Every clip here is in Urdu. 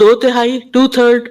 2/3 2/3।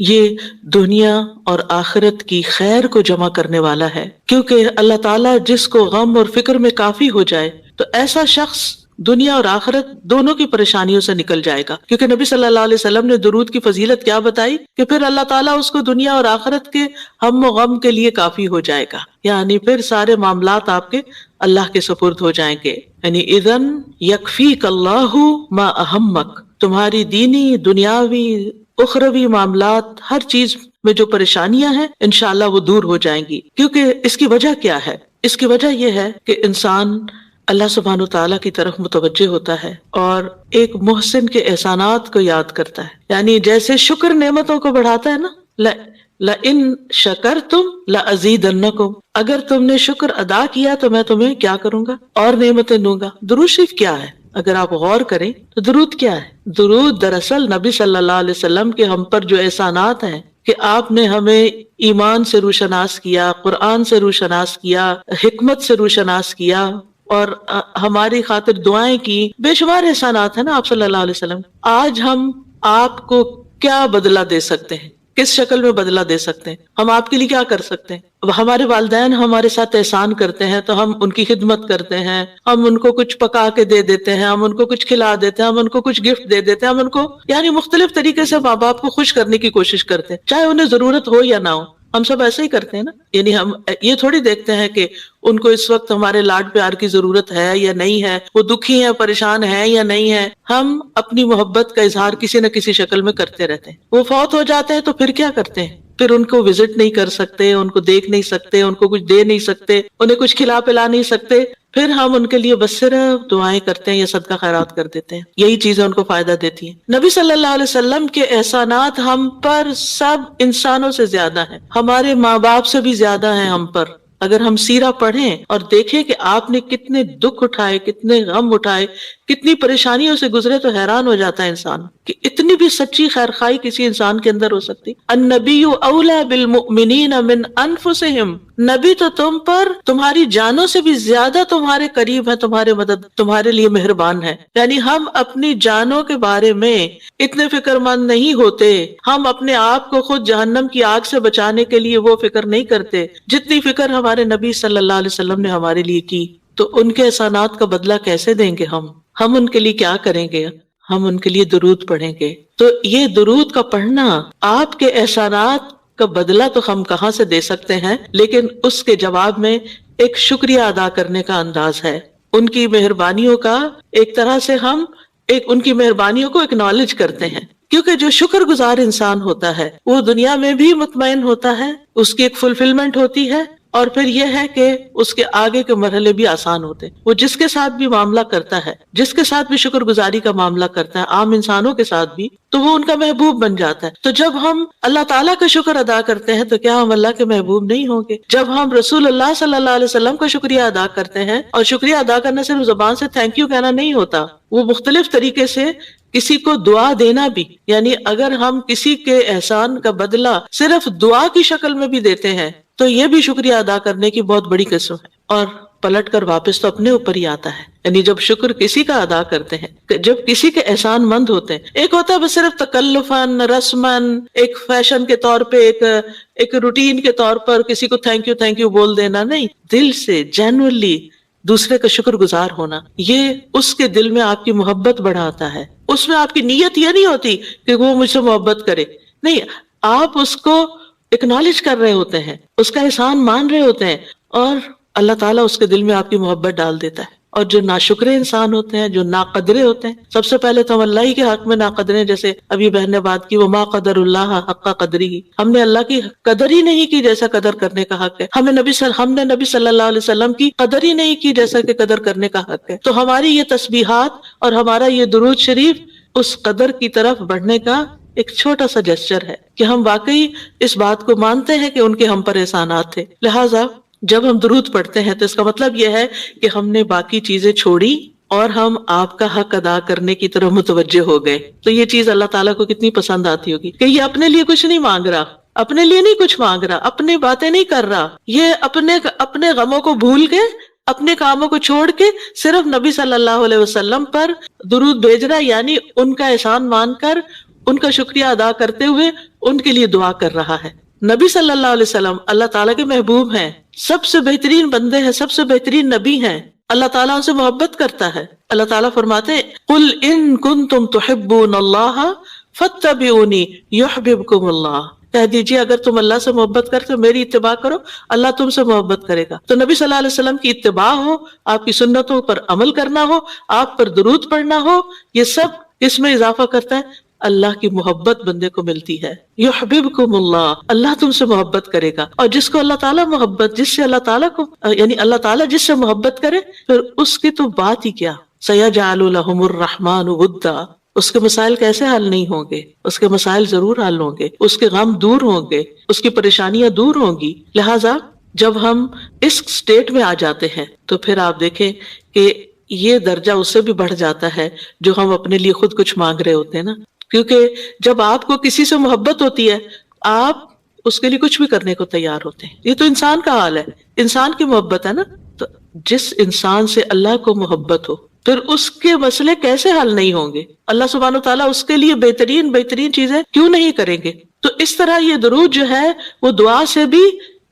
یہ دنیا اور آخرت کی خیر کو جمع کرنے والا ہے، کیونکہ اللہ تعالیٰ جس کو غم اور فکر میں کافی ہو جائے تو ایسا شخص دنیا اور آخرت دونوں کی پریشانیوں سے نکل جائے گا، کیونکہ نبی صلی اللہ علیہ وسلم نے درود کی فضیلت کیا بتائی کہ پھر اللہ تعالیٰ اس کو دنیا اور آخرت کے ہم و غم کے لیے کافی ہو جائے گا، یعنی پھر سارے معاملات آپ کے اللہ کے سپرد ہو جائیں گے. یعنی اذن یکفیک اللہ ما اہمک، تمہاری دینی، دنیاوی، اخروی معاملات، ہر چیز میں جو پریشانیاں ہیں انشاءاللہ وہ دور ہو جائیں گی. کیونکہ اس کی وجہ کیا ہے؟ اس کی وجہ یہ ہے کہ انسان اللہ سبحانہ وتعالیٰ کی طرف متوجہ ہوتا ہے اور ایک محسن کے احسانات کو یاد کرتا ہے. یعنی جیسے شکر نعمتوں کو بڑھاتا ہے نا، لَإِن شَكَرْتُمْ لَأَزِيدَنَّكُمْ، اگر تم نے شکر ادا کیا تو میں تمہیں کیا کروں گا؟ اور نعمتیں دوں گا. درود شریف کیا ہے؟ اگر آپ غور کریں تو درود کیا ہے؟ درود دراصل نبی صلی اللہ علیہ وسلم کے ہم پر جو احسانات ہیں کہ آپ نے ہمیں ایمان سے روشناس کیا، قرآن سے روشناس کیا، حکمت سے روشناس کیا اور ہماری خاطر دعائیں کی، بے شمار احسانات ہیں نا آپ صلی اللہ علیہ وسلم. آج ہم آپ کو کیا بدلہ دے سکتے ہیں؟ کس شکل میں بدلہ دے سکتے ہیں؟ ہم آپ کے لیے کیا کر سکتے ہیں؟ ہمارے والدین ہمارے ساتھ احسان کرتے ہیں تو ہم ان کی خدمت کرتے ہیں، ہم ان کو کچھ پکا کے دے دیتے ہیں، ہم ان کو کچھ کھلا دیتے ہیں، ہم ان کو کچھ گفٹ دے دیتے ہیں، ہم ان کو یعنی مختلف طریقے سے ماں باپ کو خوش کرنے کی کوشش کرتے ہیں، چاہے انہیں ضرورت ہو یا نہ ہو. ہم سب ایسے ہی کرتے ہیں نا. یعنی ہم یہ تھوڑی دیکھتے ہیں کہ ان کو اس وقت ہمارے لاڈ پیار کی ضرورت ہے یا نہیں ہے، وہ دکھی ہیں، پریشان ہیں یا نہیں ہے. ہم اپنی محبت کا اظہار کسی نہ کسی شکل میں کرتے رہتے ہیں. وہ فوت ہو جاتے ہیں تو پھر کیا کرتے ہیں؟ پھر ان کو وزٹ نہیں کر سکتے، ان کو دیکھ نہیں سکتے، ان کو کچھ دے نہیں سکتے، انہیں کچھ کھلا پلا نہیں سکتے. پھر ہم ان کے لیے بس صرف دعائیں کرتے ہیں یا صدقہ خیرات کر دیتے ہیں. یہی چیزیں ان کو فائدہ دیتی ہیں. نبی صلی اللہ علیہ وسلم کے احسانات ہم پر سب انسانوں سے زیادہ ہیں، ہمارے ماں باپ سے بھی زیادہ ہیں ہم پر. اگر ہم سیرہ پڑھیں اور دیکھیں کہ آپ نے کتنے دکھ اٹھائے، کتنے غم اٹھائے، کتنی پریشانیوں سے گزرے تو حیران ہو جاتا ہے انسان کہ اتنی بھی سچی خیر خواہی کسی انسان کے اندر ہو سکتی. النبی اولی بالمؤمنین من انفسہم، نبی تو تم پر تمہاری جانوں سے بھی زیادہ تمہارے قریب ہے، تمہارے مدد، تمہارے لیے مہربان ہے. یعنی ہم اپنی جانوں کے بارے میں اتنے فکر مند نہیں ہوتے، ہم اپنے آپ کو خود جہنم کی آگ سے بچانے کے لیے وہ فکر نہیں کرتے جتنی فکر ہمارے نبی صلی اللہ علیہ وسلم نے ہمارے لیے کی. تو ان کے احسانات کا بدلہ کیسے دیں گے ہم ان کے لیے کیا کریں گے؟ ہم ان کے لیے درود پڑھیں گے. تو یہ درود کا پڑھنا آپ کے احسانات کا بدلہ تو ہم کہاں سے دے سکتے ہیں، لیکن اس کے جواب میں ایک شکریہ ادا کرنے کا انداز ہے. ان کی مہربانیوں کا ایک طرح سے ہم ان کی مہربانیوں کو اکنالج کرتے ہیں، کیونکہ جو شکر گزار انسان ہوتا ہے وہ دنیا میں بھی مطمئن ہوتا ہے، اس کی ایک فلفلمنٹ ہوتی ہے، اور پھر یہ ہے کہ اس کے آگے کے مرحلے بھی آسان ہوتے ہیں. وہ جس کے ساتھ بھی معاملہ کرتا ہے، جس کے ساتھ بھی شکر گزاری کا معاملہ کرتا ہے، عام انسانوں کے ساتھ بھی، تو وہ ان کا محبوب بن جاتا ہے. تو جب ہم اللہ تعالیٰ کا شکر ادا کرتے ہیں تو کیا ہم اللہ کے محبوب نہیں ہوں گے؟ جب ہم رسول اللہ صلی اللہ علیہ وسلم کا شکریہ ادا کرتے ہیں، اور شکریہ ادا کرنا صرف زبان سے تھینک یو کہنا نہیں ہوتا، وہ مختلف طریقے سے کسی کو دعا دینا بھی. یعنی اگر ہم کسی کے احسان کا بدلہ صرف دعا کی شکل میں بھی دیتے ہیں تو یہ بھی شکریہ ادا کرنے کی بہت بڑی قسم ہے، اور پلٹ کر واپس تو اپنے اوپر ہی آتا ہے. یعنی جب شکر کسی کا ادا کرتے ہیں، جب کسی کے احسان مند ہوتے ہیں، ایک ہوتا ہے بس صرف تکلفاً، رسماً، ایک فیشن کے طور پہ، ایک روٹین کے طور پر کسی کو تھینک یو بول دینا. نہیں، دل سے جینوئنلی دوسرے کا شکر گزار ہونا، یہ اس کے دل میں آپ کی محبت بڑھاتا ہے. اس میں آپ کی نیت یہ نہیں ہوتی کہ وہ مجھ سے محبت کرے، نہیں، آپ اس کو اکنالج کر رہے ہوتے ہیں، اس کا احسان مان رہے ہوتے ہیں، اور اللہ تعالیٰ اس کے دل میں آپ کی محبت ڈال دیتا ہے. اور جو ناشکرے انسان ہوتے ہیں، جو ناقدرے ہوتے ہیں، سب سے پہلے تو ہم اللہ ہی کے حق میں ناقدرے، جیسے ابھی بہن نے بات کی، وما قدر اللہ حق قدری، ہم نے اللہ کی قدر ہی نہیں کی جیسا قدر کرنے کا حق ہے. ہم نے نبی صلی اللہ علیہ وسلم کی قدر ہی نہیں کی جیسا کہ قدر کرنے کا حق ہے. تو ہماری یہ تسبیحات اور ہمارا یہ درود شریف اس قدر کی طرف بڑھنے کا ایک چھوٹا سا جسچر ہے کہ ہم واقعی اس بات کو مانتے ہیں کہ ان کے ہم پر احسانات تھے. لہٰذا جب ہم درود پڑھتے ہیں تو اس کا مطلب یہ ہے کہ ہم نے باقی چیزیں چھوڑی اور ہم آپ کا حق ادا کرنے کی طرف متوجہ ہو گئے. تو یہ چیز اللہ تعالیٰ کو کتنی پسند آتی ہوگی کہ یہ اپنے لیے کچھ نہیں مانگ رہا، اپنے لیے نہیں کچھ مانگ رہا، اپنی باتیں نہیں کر رہا، یہ اپنے غموں کو بھول کے، اپنے کاموں کو چھوڑ کے صرف نبی صلی اللہ علیہ وسلم پر درود بھیج رہا، یعنی ان کا احسان مان کر ان کا شکریہ ادا کرتے ہوئے ان کے لیے دعا کر رہا ہے۔ نبی صلی اللہ علیہ وسلم اللہ تعالیٰ کے محبوب ہیں، سب سے بہترین بندے ہیں، سب سے بہترین نبی ہیں، اللہ تعالیٰ ان سے محبت کرتا ہے۔ اللہ تعالیٰ فرماتے ہیں قُلْ إِن كُنتُمْ تُحِبُّونَ اللَّهَ فَاتَّبِعُونِي يُحْبِبْكُمُ اللَّهُ، کہہ دیجیے اگر تم اللہ سے محبت کرتے ہو میری اتباع کرو، اللہ تم سے محبت کرے گا۔ تو نبی صلی اللہ علیہ وسلم کی اتباع ہو، آپ کی سنتوں پر عمل کرنا ہو، آپ پر درود پڑھنا ہو، یہ سب اس میں اضافہ کرتا ہے اللہ کی محبت بندے کو ملتی ہے۔ یحببکم اللہ، اللہ تم سے محبت کرے گا، اور جس کو اللہ تعالیٰ محبت، جس سے اللہ تعالیٰ کو یعنی اللہ تعالیٰ جس سے محبت کرے پھر اس کی تو بات ہی کیا، سیجعل لہم الرحمن ودا، اس کے مسائل کیسے حل نہیں ہوں گے، اس کے مسائل ضرور حل ہوں گے، اس کے غم دور ہوں گے، اس کی پریشانیاں دور ہوں گی۔ لہٰذا جب ہم اس سٹیٹ میں آ جاتے ہیں تو پھر آپ دیکھیں کہ یہ درجہ اس سے بھی بڑھ جاتا ہے جو ہم اپنے لیے خود کچھ مانگ رہے ہوتے ہیں نا، کیونکہ جب آپ کو کسی سے محبت ہوتی ہے آپ اس کے لیے کچھ بھی کرنے کو تیار ہوتے ہیں۔ یہ تو انسان کا حال ہے، انسان کی محبت ہے نا، تو جس انسان سے اللہ کو محبت ہو پھر اس کے مسئلے کیسے حل نہیں ہوں گے؟ اللہ سبحانہ و تعالیٰ اس کے لیے بہترین چیزیں کیوں نہیں کریں گے؟ تو اس طرح یہ درود جو ہے وہ دعا سے بھی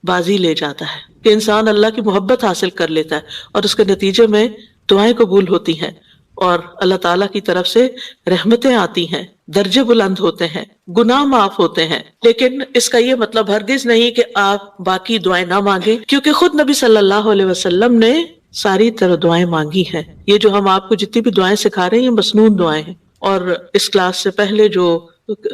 بازی لے جاتا ہے کہ انسان اللہ کی محبت حاصل کر لیتا ہے اور اس کے نتیجے میں دعائیں قبول ہوتی ہیں اور اللہ تعالیٰ کی طرف سے رحمتیں آتی ہیں، درجے بلند ہوتے ہیں، گناہ معاف ہوتے ہیں۔ لیکن اس کا یہ مطلب ہرگز نہیں کہ آپ باقی دعائیں نہ مانگیں، کیونکہ خود نبی صلی اللہ علیہ وسلم نے ساری طرح دعائیں مانگی ہیں۔ یہ جو ہم آپ کو جتنی بھی دعائیں سکھا رہے ہیں یہ مسنون دعائیں ہیں، اور اس کلاس سے پہلے جو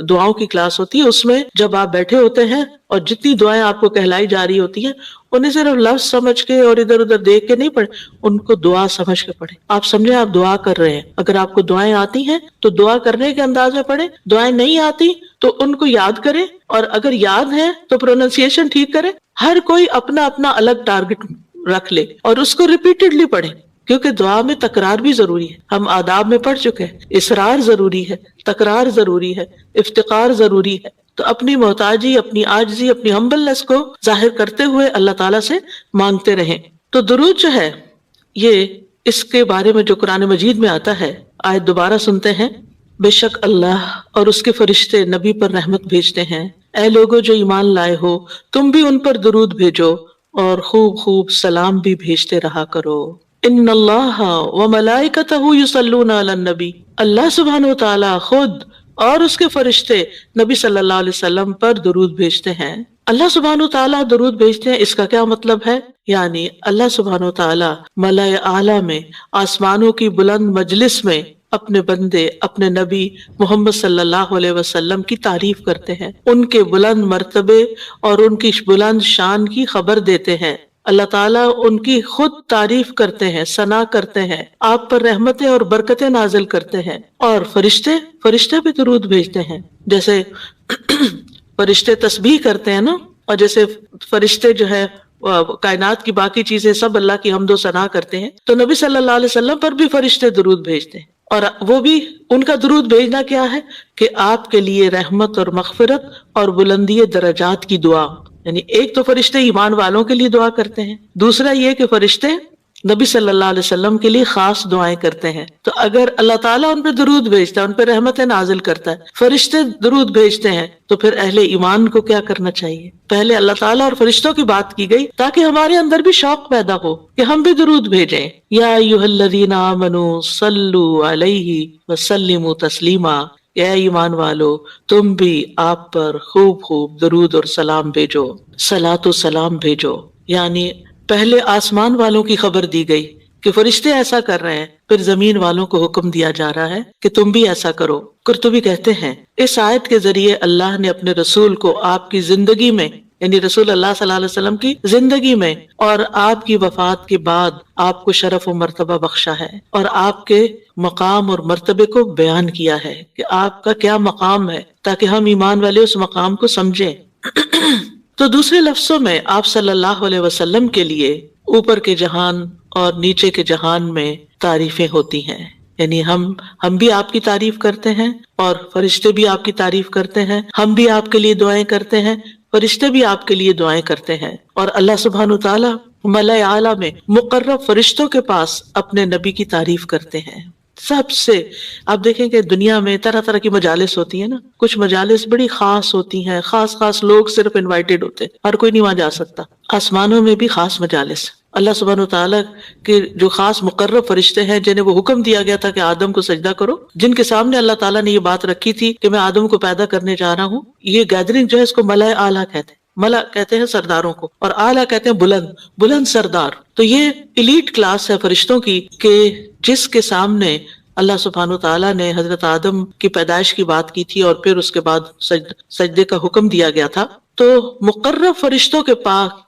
دعاؤں کی کلاس ہوتی ہے اس میں جب آپ بیٹھے ہوتے ہیں اور جتنی دعائیں آپ کو کہلائی جا رہی ہوتی ہیں انہیں صرف لفظ سمجھ کے اور ادھر ادھر دیکھ کے نہیں پڑھیں، ان کو دعا سمجھ کے پڑھیں۔ آپ سمجھیں آپ دعا کر رہے ہیں، اگر آپ کو دعائیں آتی ہیں تو دعا کرنے کے انداز میں پڑھیں، دعائیں نہیں آتی تو ان کو یاد کریں، اور اگر یاد ہیں تو پروننسیشن ٹھیک کریں۔ ہر کوئی اپنا اپنا الگ ٹارگٹ رکھ لے اور اس کو ریپیٹڈلی پڑھیں، کیونکہ دعا میں تکرار بھی ضروری ہے۔ ہم آداب میں پڑھ چکے ہیں، اصرار ضروری ہے، تکرار ضروری ہے، افتقار ضروری ہے۔ تو اپنی محتاجی، اپنی عاجزی، اپنی ہمبلنس کو ظاہر کرتے ہوئے اللہ تعالیٰ سے مانگتے رہیں۔ تو درود جو ہے یہ اس کے بارے میں جو قرآن مجید میں آتا ہے، آیت دوبارہ سنتے ہیں، بے شک اللہ اور اس کے فرشتے نبی پر رحمت بھیجتے ہیں، اے لوگو جو ایمان لائے ہو تم بھی ان پر درود بھیجو اور خوب خوب سلام بھی بھیجتے رہا کرو۔ ان اللہ و ملائکتہ یصلون علی النبی، اللہ سبحانہ و تعالیٰ خود اور اس کے فرشتے نبی صلی اللہ علیہ وسلم پر درود بھیجتے ہیں۔ اللہ سبحانہ و تعالیٰ درود بھیجتے ہیں، اس کا کیا مطلب ہے؟ یعنی اللہ سبحانہ و تعالیٰ ملأ اعلیٰ میں، آسمانوں کی بلند مجلس میں اپنے بندے، اپنے نبی محمد صلی اللہ علیہ وسلم کی تعریف کرتے ہیں، ان کے بلند مرتبے اور ان کی بلند شان کی خبر دیتے ہیں۔ اللہ تعالیٰ ان کی خود تعریف کرتے ہیں، ثنا کرتے ہیں، آپ پر رحمتیں اور برکتیں نازل کرتے ہیں۔ اور فرشتے بھی درود بھیجتے ہیں، جیسے فرشتے تسبیح کرتے ہیں نا، اور جیسے فرشتے جو ہے کائنات کی باقی چیزیں سب اللہ کی حمد و ثنا کرتے ہیں، تو نبی صلی اللہ علیہ وسلم پر بھی فرشتے درود بھیجتے ہیں، اور وہ بھی ان کا درود بھیجنا کیا ہے کہ آپ کے لیے رحمت اور مغفرت اور بلندی درجات کی دعا۔ یعنی ایک تو فرشتے ایمان والوں کے لیے دعا کرتے ہیں، دوسرا یہ کہ فرشتے نبی صلی اللہ علیہ وسلم کے لیے خاص دعائیں کرتے ہیں۔ تو اگر اللہ تعالیٰ ان پہ درود بھیجتا ہے، ان پہ رحمتیں نازل کرتا ہے، فرشتے درود بھیجتے ہیں، تو پھر اہل ایمان کو کیا کرنا چاہیے؟ پہلے اللہ تعالیٰ اور فرشتوں کی بات کی گئی تاکہ ہمارے اندر بھی شوق پیدا ہو کہ ہم بھی درود بھیجیں۔ یا ایھا الذین آمنوا صلوا علیہ وسلموا تسلیما، اے ایمان والو تم بھی آپ پر خوب خوب درود اور سلام بھیجو، صلاۃ و سلام بھیجو۔ یعنی پہلے آسمان والوں کی خبر دی گئی کہ فرشتے ایسا کر رہے ہیں، پھر زمین والوں کو حکم دیا جا رہا ہے کہ تم بھی ایسا کرو۔ قرطبی کہتے ہیں اس آیت کے ذریعے اللہ نے اپنے رسول کو آپ کی زندگی میں، یعنی رسول اللہ صلی اللہ علیہ وسلم کی زندگی میں اور آپ کی وفات کے بعد آپ کو شرف و مرتبہ بخشا ہے، اور آپ کے مقام اور مرتبے کو بیان کیا ہے کہ آپ کا کیا مقام ہے، تاکہ ہم ایمان والے اس مقام کو سمجھیں۔ تو دوسرے لفظوں میں آپ صلی اللہ علیہ وسلم کے لیے اوپر کے جہان اور نیچے کے جہان میں تعریفیں ہوتی ہیں، یعنی ہم بھی آپ کی تعریف کرتے ہیں اور فرشتے بھی آپ کی تعریف کرتے ہیں، ہم بھی آپ کے لیے دعائیں کرتے ہیں، فرشتے بھی آپ کے لیے دعائیں کرتے ہیں، اور اللہ سبحانہ تعالیٰ ملأ اعلیٰ میں مقرب فرشتوں کے پاس اپنے نبی کی تعریف کرتے ہیں۔ سب سے آپ دیکھیں کہ دنیا میں طرح طرح کی مجالس ہوتی ہیں نا، کچھ مجالس بڑی خاص ہوتی ہیں، خاص خاص لوگ صرف انوائٹڈ ہوتے ہیں، ہر کوئی نہیں وہاں جا سکتا۔ آسمانوں میں بھی خاص مجالس، اللہ سبحانہ وتعالیٰ کے جو خاص مقرب فرشتے ہیں جنہیں وہ حکم دیا گیا تھا کہ آدم کو سجدہ کرو، جن کے سامنے اللہ تعالیٰ نے یہ بات رکھی تھی کہ میں آدم کو پیدا کرنے جا رہا ہوں۔ یہ گیدرنگ جو ہے اس کو ملائے اعلیٰ کہتے ہیں، ملا کہتے ہیں سرداروں کو، اور اعلیٰ کہتے ہیں بلند بلند سردار۔ تو یہ ایلیٹ کلاس ہے فرشتوں کی کہ جس کے سامنے اللہ سبحانہ تعالیٰ نے حضرت آدم کی پیدائش کی بات کی تھی اور پھر اس کے بعد سجدے کا حکم دیا گیا تھا۔ تو مقرب فرشتوں کے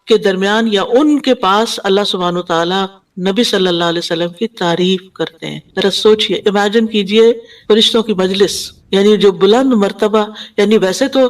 کے درمیان یا ان کے پاس اللہ سبحانہ تعالیٰ نبی صلی اللہ علیہ وسلم کی تعریف کرتے ہیں۔ ذرا سوچئے، امیجن کیجئے فرشتوں کی مجلس، یعنی جو بلند مرتبہ، یعنی ویسے تو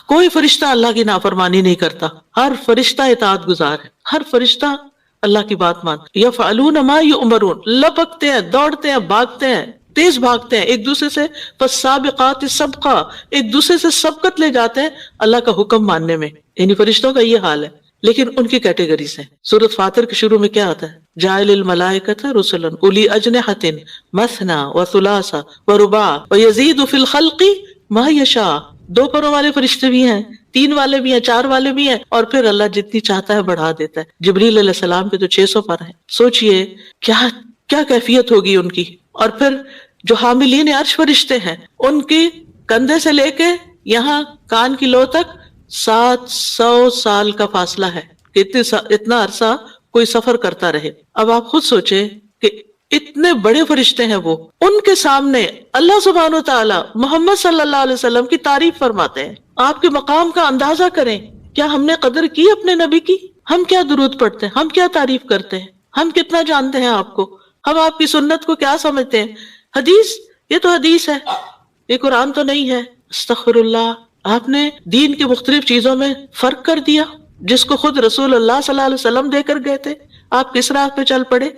کوئی فرشتہ اللہ کی نافرمانی نہیں کرتا، ہر فرشتہ اطاعت گزار ہے، ہر فرشتہ اللہ کی بات مان، یفعلون ما یؤمرون، لپکتے ہیں، دوڑتے ہیں، بھاگتے ہیں، تیز بھاگتے ہیں ایک دوسرے سے، فالسابقات سبقا، ایک دوسرے سے سبقت لے جاتے ہیں اللہ کا حکم ماننے میں۔ یعنی فرشتوں کا یہ حال ہے، لیکن ان کی کیٹیگریز ہیں۔ سورۃ فاطر کے شروع میں کیا آتا ہے؟ جاعل الملائکۃ رسلا اولی اجنحۃ مثنی وثلاث ورباع ویزید فی الخلق ما یشاء۔ 2 پروں والے فرشتے بھی ہیں، 3 والے بھی ہیں، 4 والے بھی ہیں، اور پھر اللہ جتنی چاہتا ہے بڑھا دیتا ہے۔ جبریل علیہ السلام کے تو 600 پر ہیں۔ سوچئے کیا کیفیت ہوگی ان کی۔ اور پھر جو حاملین عرش فرشتے ہیں، ان کی کندھے سے لے کے یہاں کان کی لو تک 700 سال کا فاصلہ ہے کہ اتنا عرصہ کوئی سفر کرتا رہے۔ اب آپ خود سوچیں کہ اتنے بڑے فرشتے ہیں وہ، ان کے سامنے اللہ سبحانہ وتعالی محمد صلی اللہ علیہ وسلم کی تعریف فرماتے ہیں۔ آپ کے مقام کا اندازہ کریں، کیا ہم نے قدر کی اپنے نبی کی؟ ہم کیا درود پڑھتے ہیں، ہم کیا تعریف کرتے ہیں، ہم کتنا جانتے ہیں آپ کو، ہم آپ کی سنت کو کیا سمجھتے ہیں؟ حدیث، یہ تو حدیث ہے، یہ قرآن تو نہیں ہے۔ استغفر اللہ، آپ نے دین کی مختلف چیزوں میں فرق کر دیا جس کو خود رسول اللہ صلی اللہ علیہ وسلم دے کر گئے تھے، آپ کس راہ پہ چل پڑے؟